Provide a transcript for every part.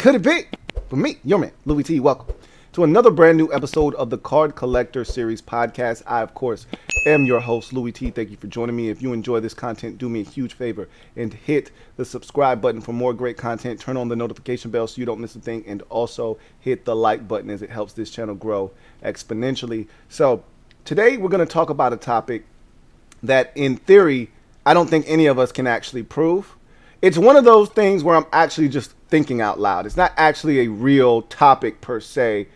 could it be? For me, your man, Louie T. Welcome to another brand new episode of the Card Collector Series podcast. I, of course, am your host, Louie T. Thank you for joining me. If you enjoy this content, do me a huge favor and hit the subscribe button for more great content. Turn on the notification bell so you don't miss a thing, and also hit the like button as it helps this channel grow exponentially. So today we're going to talk about a topic that, in theory, I don't think any of us can actually prove. It's one of those things where I'm actually just thinking out loud. It's not actually a real topic per se.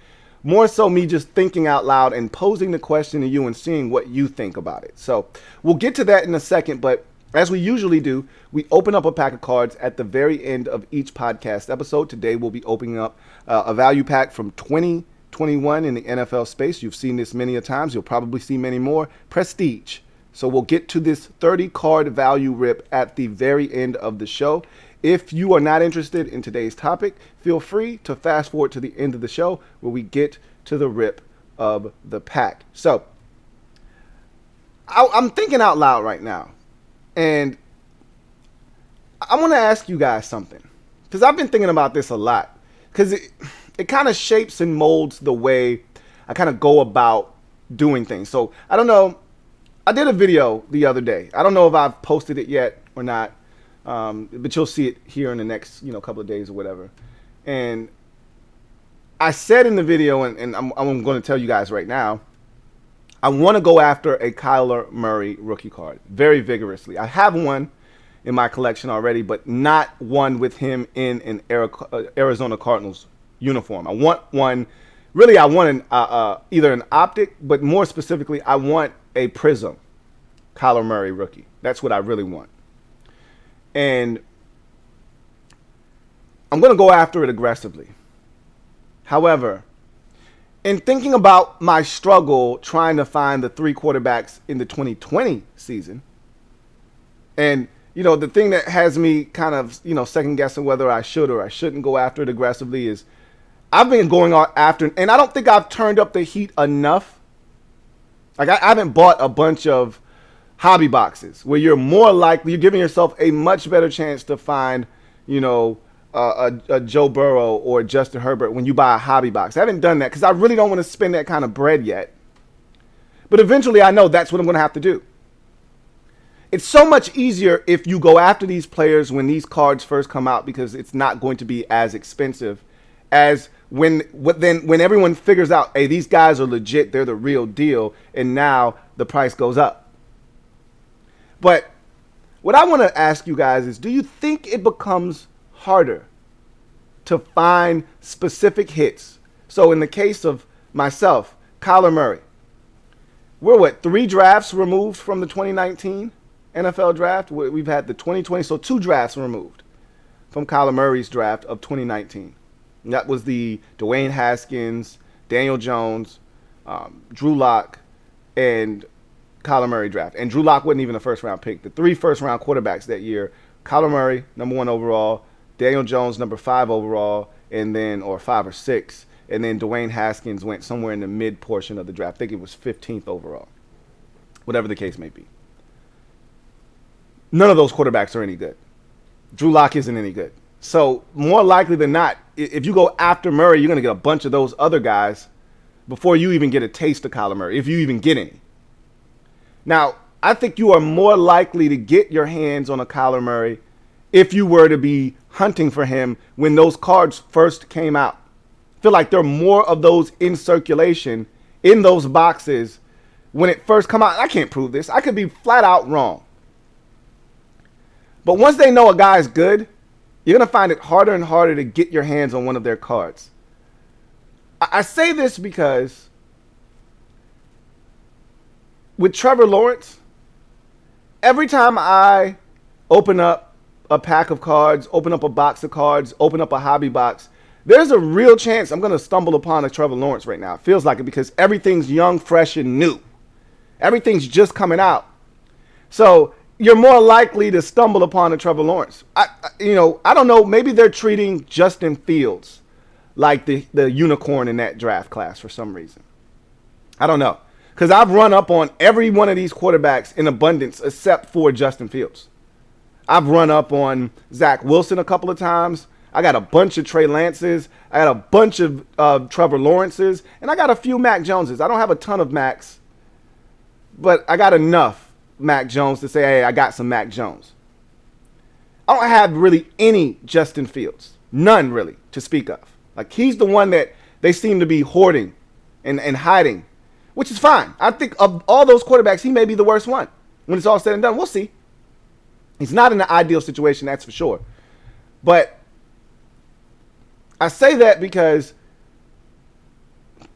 More so me just thinking out loud and posing the question to you and seeing what you think about it. So we'll get to that in a second, but as we usually do, we open up a pack of cards at the very end of each podcast episode. Today we'll be opening up a value pack from 2021 in the NFL space. You've seen this many a times. You'll probably see many more. Prestige. So we'll get to this 30 card value rip at the very end of the show. If you are not interested in today's topic, feel free to fast forward to the end of the show where we get to the rip of the pack. So I'm thinking out loud right now, and I want to ask you guys something, because I've been thinking about this a lot, because it kind of shapes and molds the way I kind of go about doing things. So I don't know. I did a video the other day. I don't know if I've posted it yet or not, but you'll see it here in the next couple of days or whatever. And I said in the video, and I'm going to tell you guys right now, I want to go after a Kyler Murray rookie card very vigorously. I have one in my collection already, but not one with him in an Arizona Cardinals uniform. I want one. Really, I want either an optic, but more specifically, I want a Prism Kyler Murray rookie. That's what I really want. And I'm going to go after it aggressively. However, in thinking about my struggle trying to find the three quarterbacks in the 2020 season, and the thing that has me kind of second guessing whether I should or I shouldn't go after it aggressively is I've been going after, and I don't think I've turned up the heat enough. Like, I haven't bought a bunch of hobby boxes where you're giving yourself a much better chance to find, a Joe Burrow or Justin Herbert when you buy a hobby box. I haven't done that because I really don't want to spend that kind of bread yet. But eventually I know that's what I'm going to have to do. It's so much easier if you go after these players when these cards first come out, because it's not going to be as expensive as when everyone figures out, hey, these guys are legit, they're the real deal, and now the price goes up. But what I want to ask you guys is, do you think it becomes harder to find specific hits? So in the case of myself, Kyler Murray, we're 3 drafts removed from the 2019 NFL draft. We've had the 2020, so 2 drafts removed from Kyler Murray's draft of 2019. And that was the Dwayne Haskins, Daniel Jones, Drew Lock, and Kyler Murray draft. And Drew Lock wasn't even a first-round pick. The 3 first-round quarterbacks that year: Kyler Murray, number 1 overall; Daniel Jones, number 5 overall, or 5 or 6. And then Dwayne Haskins went somewhere in the mid portion of the draft. I think it was 15th overall. Whatever the case may be. None of those quarterbacks are any good. Drew Lock isn't any good. So more likely than not, if you go after Murray, you're going to get a bunch of those other guys before you even get a taste of Kyler Murray, if you even get any. Now, I think you are more likely to get your hands on a Kyler Murray if you were to be hunting for him when those cards first came out. I feel like there are more of those in circulation in those boxes when it first come out. I can't prove this. I could be flat out wrong. But once they know a guy's good, you're going to find it harder and harder to get your hands on one of their cards. I say this because with Trevor Lawrence, every time I open up a pack of cards, open up a box of cards, open up a hobby box, there's a real chance I'm going to stumble upon a Trevor Lawrence right now. It feels like it because everything's young, fresh, and new. Everything's just coming out. So you're more likely to stumble upon a Trevor Lawrence. I don't know. Maybe they're treating Justin Fields like the unicorn in that draft class for some reason. I don't know. Because I've run up on every one of these quarterbacks in abundance except for Justin Fields. I've run up on Zach Wilson a couple of times. I got a bunch of Trey Lances. I got a bunch of Trevor Lawrences. And I got a few Mac Joneses. I don't have a ton of Macs, but I got enough Mac Jones to say, hey, I got some Mac Jones. I don't have really any Justin Fields. None really to speak of. Like, he's the one that they seem to be hoarding and hiding, which is fine. I think of all those quarterbacks, he may be the worst one. When it's all said and done, we'll see. He's not in an ideal situation, that's for sure. But I say that because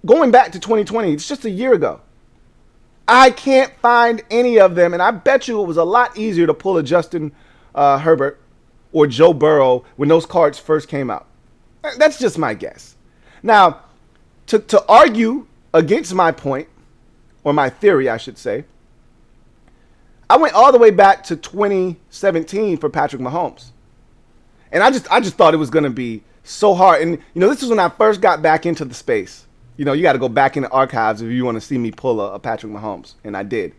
going back to 2020, it's just a year ago. I can't find any of them, and I bet you it was a lot easier to pull a Justin Herbert or Joe Burrow when those cards first came out. That's just my guess. Now, to argue against my point, or my theory, I should say, I went all the way back to 2017 for Patrick Mahomes. And I just thought it was going to be so hard. And, this is when I first got back into the space. You got to go back in the archives if you want to see me pull a Patrick Mahomes. And I did.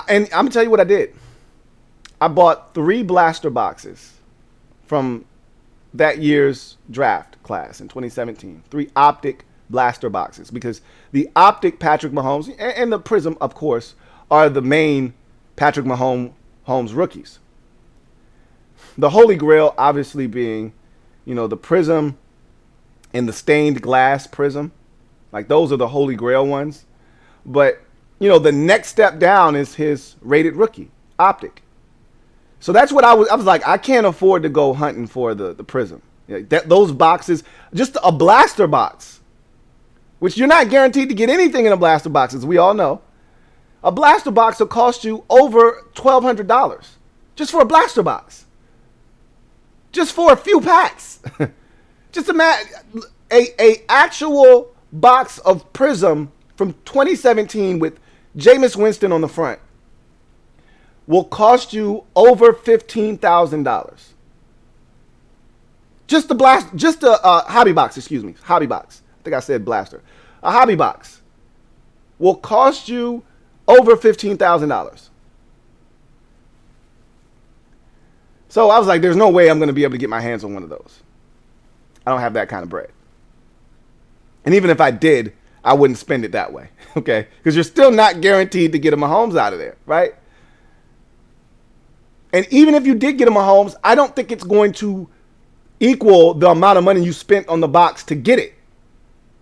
And I'm going to tell you what I did. I bought 3 blaster boxes from that year's draft class in 2017. 3 optic blaster boxes. Because the optic Patrick Mahomes and the Prism, of course, are the main Patrick Mahomes rookies. The Holy Grail obviously being, the Prism and the stained glass Prism. Like, those are the Holy Grail ones. But, the next step down is his rated rookie, optic. So that's what I was like, I can't afford to go hunting for the Prism. Those boxes, just a blaster box, which you're not guaranteed to get anything in a blaster box, as we all know. A blaster box will cost you over $1,200 just for a blaster box. Just for a few packs. Just imagine a actual box of Prism from 2017 with Jameis Winston on the front will cost you over $15,000. Just a hobby box, hobby box. I think I said blaster. A hobby box will cost you over $15,000. So I was like, there's no way I'm going to be able to get my hands on one of those. I don't have that kind of bread. And even if I did, I wouldn't spend it that way, okay? Because you're still not guaranteed to get a Mahomes out of there, right? And even if you did get a Mahomes, I don't think it's going to equal the amount of money you spent on the box to get it.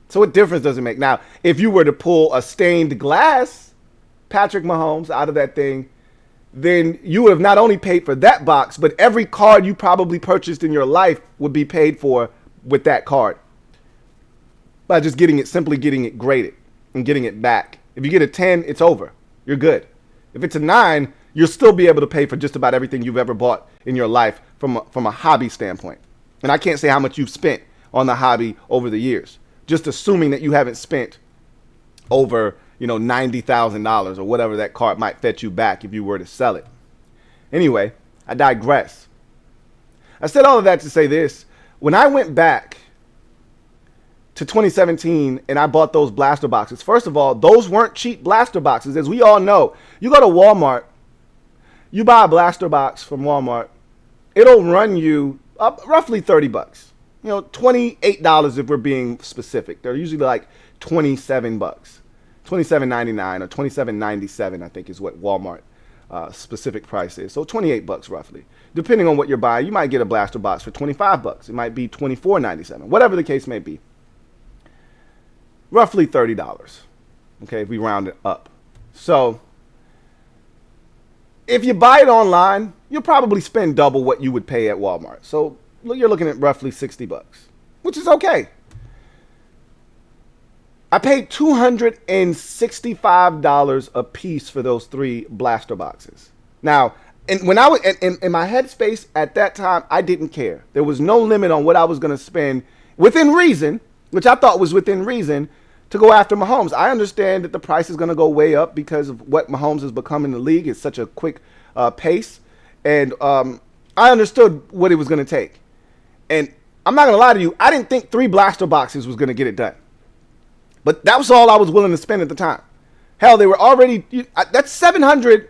So what difference does it make? Now, if you were to pull a stained glass Patrick Mahomes out of that thing, then you would have not only paid for that box, but every card you probably purchased in your life would be paid for with that card. By just simply getting it graded and getting it back. If you get a 10, it's over. You're good. If it's a 9, you'll still be able to pay for just about everything you've ever bought in your life from a hobby standpoint. And I can't say how much you've spent on the hobby over the years. Just assuming that you haven't spent over, $90,000 or whatever that card might fetch you back if you were to sell it. Anyway, I digress. I said all of that to say this. When I went back to 2017 and I bought those blaster boxes, first of all, those weren't cheap blaster boxes. As we all know, you go to Walmart, you buy a blaster box from Walmart, it'll run you up roughly $30. $28 if we're being specific. They're usually like $27, $27.99 or $27.97, I think is what Walmart specific price is. So $28 roughly. Depending on what you're buying, you might get a blaster box for $25. It might be $24.97, whatever the case may be. Roughly $30, okay, if we round it up. So if you buy it online, you'll probably spend double what you would pay at Walmart. So you're looking at roughly $60, which is okay. I paid $265 a piece for those 3 blaster boxes. Now, and when I was in my headspace at that time, I didn't care. There was no limit on what I was going to spend within reason, which I thought was within reason, to go after Mahomes. I understand that the price is going to go way up because of what Mahomes has become in the league. It's such a quick pace. And I understood what it was going to take. And I'm not going to lie to you, I didn't think 3 blaster boxes was going to get it done. But that was all I was willing to spend at the time. Hell, they were already, that's $700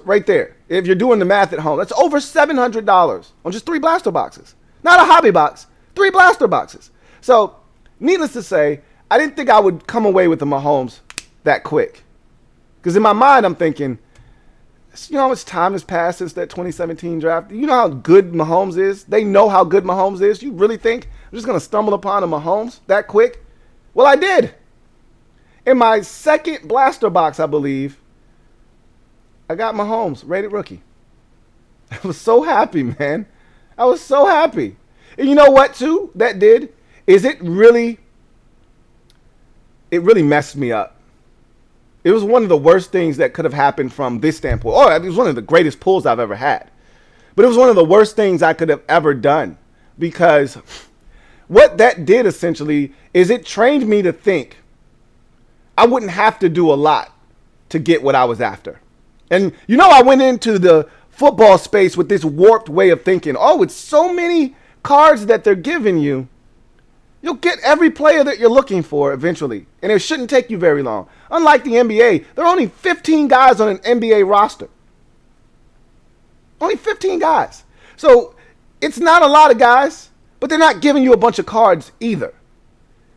right there. If you're doing the math at home, that's over $700 on just 3 blaster boxes. Not a hobby box, 3 blaster boxes. So, needless to say, I didn't think I would come away with the Mahomes that quick. Because in my mind, I'm thinking, you know how much time has passed since that 2017 draft? You know how good Mahomes is? They know how good Mahomes is. You really think I'm just going to stumble upon a Mahomes that quick? Well, I did. In my second blaster box, I believe, I got Mahomes, rated rookie. I was so happy, man. I was so happy. And you know what, too, that did? Is it really messed me up. It was one of the worst things that could have happened from this standpoint. Oh, it was one of the greatest pulls I've ever had. But it was one of the worst things I could have ever done. Because what that did essentially is it trained me to think I wouldn't have to do a lot to get what I was after. And you know, I went into the football space with this warped way of thinking. Oh, with so many cards that they're giving you, you'll get every player that you're looking for eventually. And it shouldn't take you very long. Unlike the NBA, there are only 15 guys on an NBA roster. Only 15 guys. So it's not a lot of guys, but they're not giving you a bunch of cards either.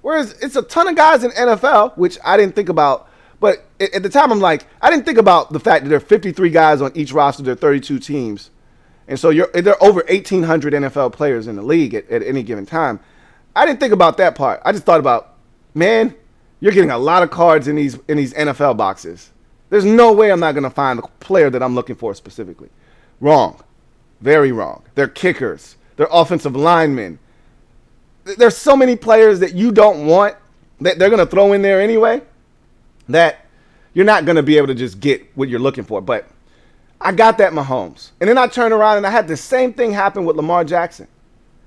Whereas it's a ton of guys in NFL, which I didn't think about. But at the time, I'm like, I didn't think about the fact that there are 53 guys on each roster. There are 32 teams. And so there are over 1,800 NFL players in the league at any given time. I didn't think about that part. I just thought about, man, you're getting a lot of cards in these NFL boxes. There's no way I'm not going to find the player that I'm looking for specifically. Wrong. Very wrong. They're kickers. They're offensive linemen. There's so many players that you don't want that they're going to throw in there anyway that you're not going to be able to just get what you're looking for. But I got that Mahomes. And then I turned around and I had the same thing happen with Lamar Jackson.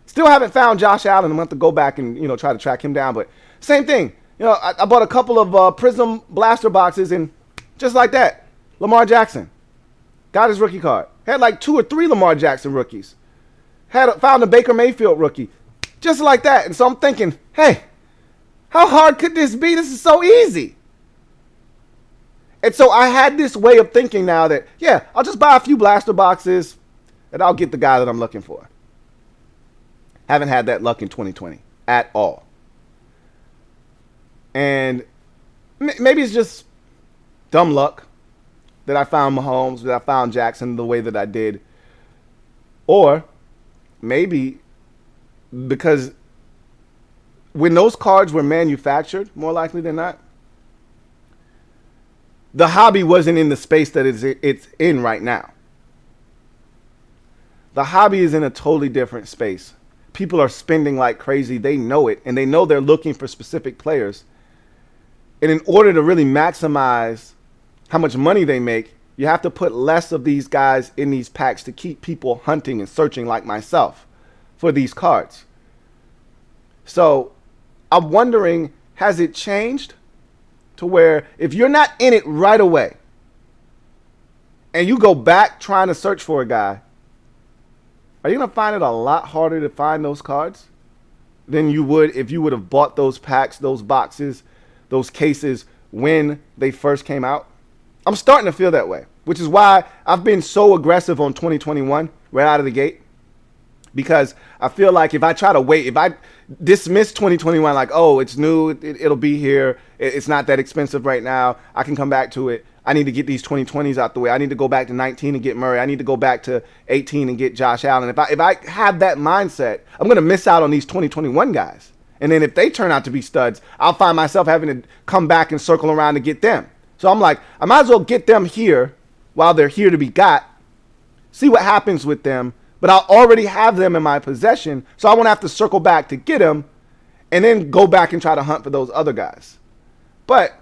Still haven't found Josh Allen. I'm going to have to go back and, try to track him down. But same thing. I bought a couple of Prism blaster boxes, and just like that, Lamar Jackson got his rookie card. Had like 2 or 3 Lamar Jackson rookies. Found a Baker Mayfield rookie. Just like that. And so I'm thinking, hey, how hard could this be? This is so easy. And so I had this way of thinking now that, yeah, I'll just buy a few blaster boxes and I'll get the guy that I'm looking for. Haven't had that luck in 2020 at all. And maybe it's just dumb luck that I found Mahomes, that I found Jackson the way that I did. Or maybe because when those cards were manufactured, more likely than not, the hobby wasn't in the space that it's in right now. The hobby is in a totally different space. People are spending like crazy. They know it, and they know they're looking for specific players. And in order to really maximize how much money they make, you have to put less of these guys in these packs to keep people hunting and searching like myself for these cards. So I'm wondering, has it changed to where if you're not in it right away and you go back trying to search for a guy, are you going to find it a lot harder to find those cards than you would if you would have bought those packs, those boxes, those cases when they first came out? I'm starting to feel that way, which is why I've been so aggressive on 2021 right out of the gate. Because I feel like if I try to wait, if I dismiss 2021 like, oh, it's new, it'll be here, it's not that expensive right now, I can come back to it. I need to get these 2020s out the way. I need to go back to 19 and get Murray. I need to go back to 18 and get Josh Allen. If I have that mindset, I'm going to miss out on these 2021 guys. And then if they turn out to be studs, I'll find myself having to come back and circle around to get them. So I'm like, I might as well get them here while they're here to be got, see what happens with them, but I'll already have them in my possession, so I won't have to circle back to get them and then go back and try to hunt for those other guys. But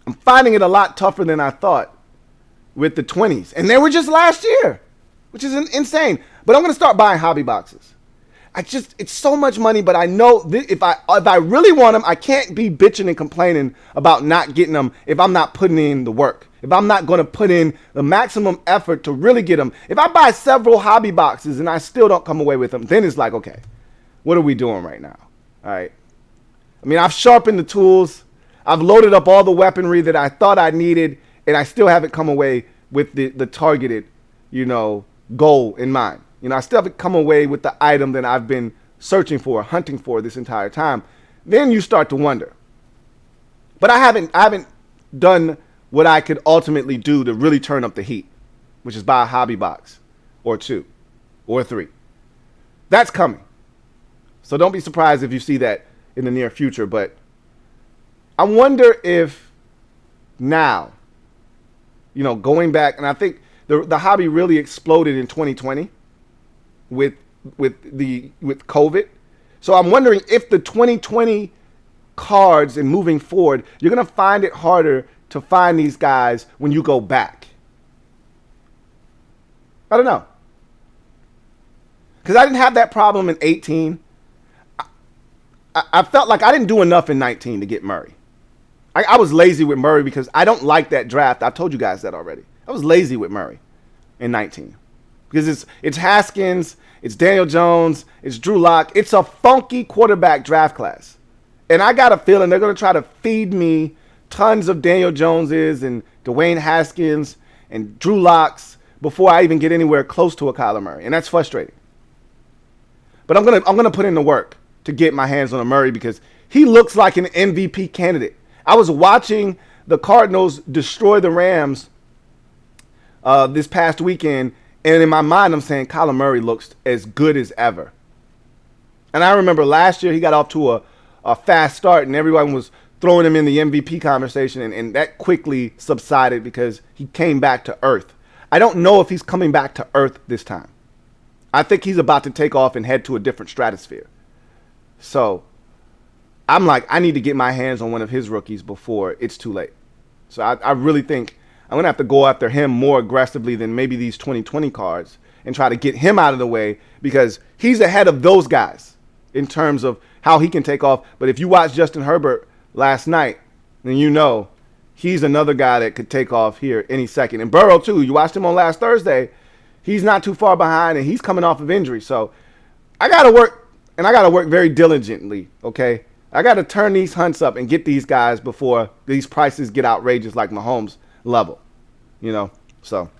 I'm finding it a lot tougher than I thought with the 20s. And they were just last year, which is insane. But I'm going to start buying hobby boxes. It's so much money, but I know if I really want them, I can't be bitching and complaining about not getting them if I'm not putting in the work. If I'm not going to put in the maximum effort to really get them. If I buy several hobby boxes and I still don't come away with them, then it's like, okay, what are we doing right now? All right. I mean, I've sharpened the tools. I've loaded up all the weaponry that I thought I needed, and I still haven't come away with the targeted goal in mind. I still haven't come away with the item that I've been searching for, hunting for this entire time. Then you start to wonder. But I haven't done what I could ultimately do to really turn up the heat, which is buy a hobby box or 2 or 3. That's coming. So don't be surprised if you see that in the near future. But I wonder if now, going back, and I think the hobby really exploded in 2020 with COVID. So I'm wondering if the 2020 cards and moving forward, you're going to find it harder to find these guys when you go back. I don't know. Because I didn't have that problem in 18. I felt like I didn't do enough in 19 to get Murray. I was lazy with Murray because I don't like that draft. I've told you guys that already. I was lazy with Murray in 19 because it's Haskins, it's Daniel Jones, it's Drew Lock. It's a funky quarterback draft class. And I got a feeling they're going to try to feed me tons of Daniel Joneses and Dwayne Haskins and Drew Locks before I even get anywhere close to a Kyler Murray. And that's frustrating. But I'm gonna put in the work to get my hands on a Murray because he looks like an MVP candidate. I was watching the Cardinals destroy the Rams this past weekend, and in my mind I'm saying Kyler Murray looks as good as ever. And I remember last year he got off to a fast start and everyone was throwing him in the MVP conversation, and that quickly subsided because he came back to earth. I don't know if he's coming back to earth this time. I think he's about to take off and head to a different stratosphere. So I'm like, I need to get my hands on one of his rookies before it's too late. So I really think I'm going to have to go after him more aggressively than maybe these 2020 cards and try to get him out of the way because he's ahead of those guys in terms of how he can take off. But if you watch Justin Herbert last night, then he's another guy that could take off here any second. And Burrow, too. You watched him on last Thursday. He's not too far behind, and he's coming off of injury. So I got to work, and I got to work very diligently, okay? I got to turn these hunts up and get these guys before these prices get outrageous like Mahomes level, So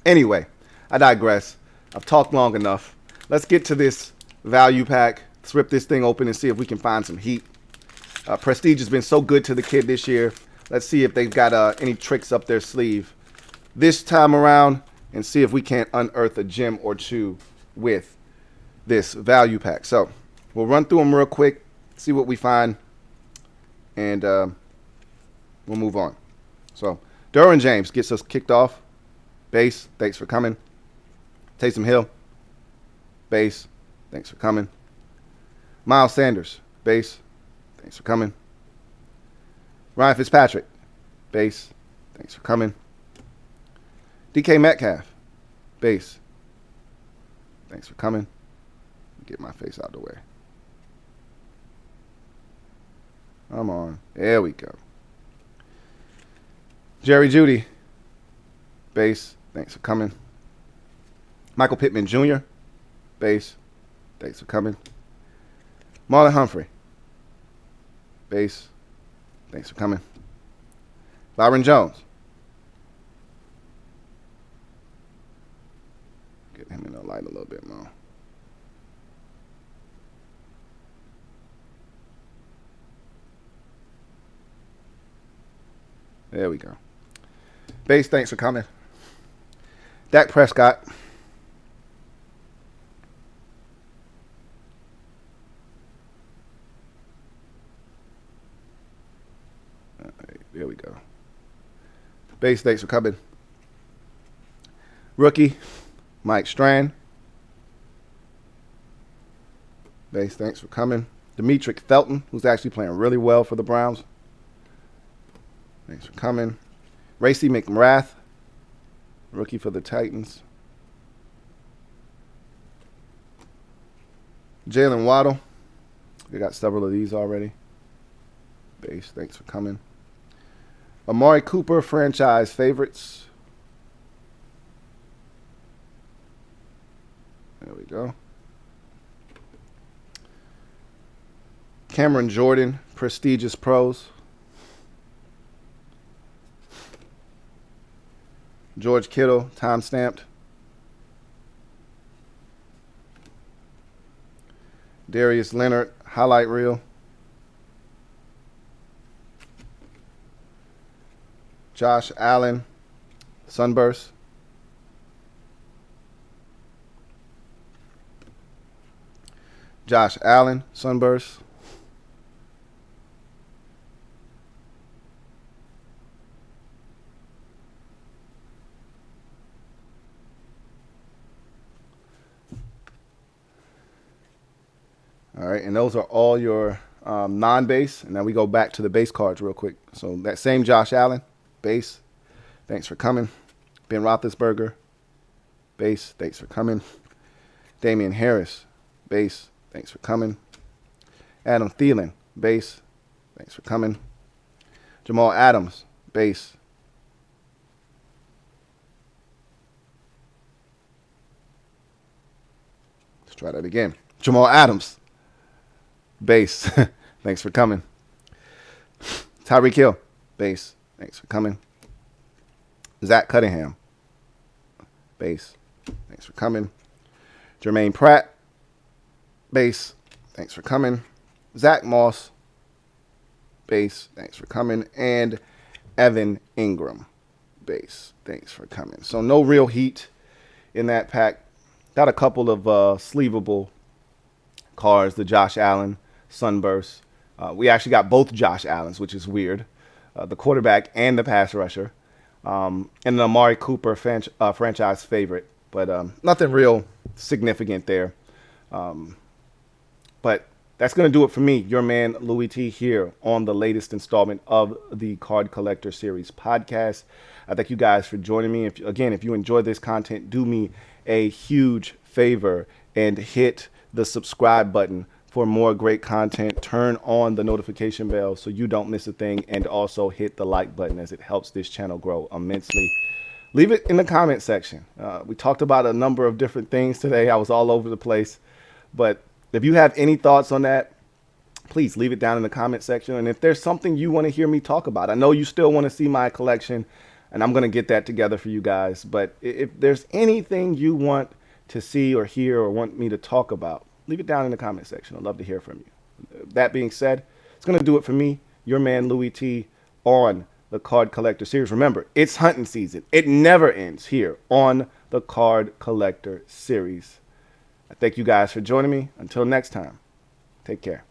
anyway, I digress. I've talked long enough. Let's get to this value pack. Let's rip this thing open and see if we can find some heat. Prestige has been so good to the kid this year. Let's see if they've got any tricks up their sleeve this time around and see if we can't unearth a gem or two with this value pack. So we'll run through them real quick, see what we find, and we'll move on. So Derwin James gets us kicked off. Base, thanks for coming. Taysom Hill, base, thanks for coming. Miles Sanders, base, thanks for coming. Ryan Fitzpatrick, base, thanks for coming. DK Metcalf, base, thanks for coming. Get my face out of the way. Come on. There we go. Jerry Jeudy, base, thanks for coming. Michael Pittman Jr., base, thanks for coming. Marlon Humphrey, base, thanks for coming. Byron Jones. Get him in the light a little bit more. There we go. Base, thanks for coming. Dak Prescott. There we go. Base, thanks for coming. Rookie, Mike Strand. Base, thanks for coming. Demetric Felton, who's actually playing really well for the Browns. Thanks for coming. Racy McMrath, rookie for the Titans. Jalen Waddle. We got several of these already. Base, thanks for coming. Amari Cooper, franchise favorites. There we go. Cameron Jordan, prestigious pros. George Kittle, time stamped. Darius Leonard highlight reel. Josh Allen sunburst. Josh Allen sunburst. All right, and those are all your non-base. And now we go back to the base cards real quick. So that same Josh Allen, base, thanks for coming. Ben Roethlisberger, base, thanks for coming. Damian Harris, base, thanks for coming. Adam Thielen, base, thanks for coming. Jamal Adams, base. Let's try that again. Jamal Adams, base, thanks for coming. Tyreek Hill, base, thanks for coming. Zach Cunningham, base, thanks for coming. Jermaine Pratt, base, thanks for coming. Zach Moss, base, thanks for coming. And Evan Ingram, base, thanks for coming. So no real heat in that pack. Got a couple of sleevable cards, the Josh Allen Sunburst. We actually got both Josh Allens, which is weird. The quarterback and the pass rusher. And the Amari Cooper franchise favorite. But nothing real significant there. But that's going to do it for me, your man Louie T, here on the latest installment of the Card Collector Series podcast. I thank you guys for joining me. If you enjoy this content, do me a huge favor and hit the subscribe button for more great content. Turn on the notification bell so you don't miss a thing, and also hit the like button as it helps this channel grow immensely. Leave it in the comment section. We talked about a number of different things today. I was all over the place, but if you have any thoughts on that, please leave it down in the comment section. And if there's something you want to hear me talk about, I know you still want to see my collection, and I'm going to get that together for you guys. But if there's anything you want to see or hear or want me to talk about, leave it down in the comment section. I'd love to hear from you. That being said, it's going to do it for me, your man Louie T, on the Card Collector Series. Remember, it's hunting season. It never ends here on the Card Collector Series. I thank you guys for joining me. Until next time, take care.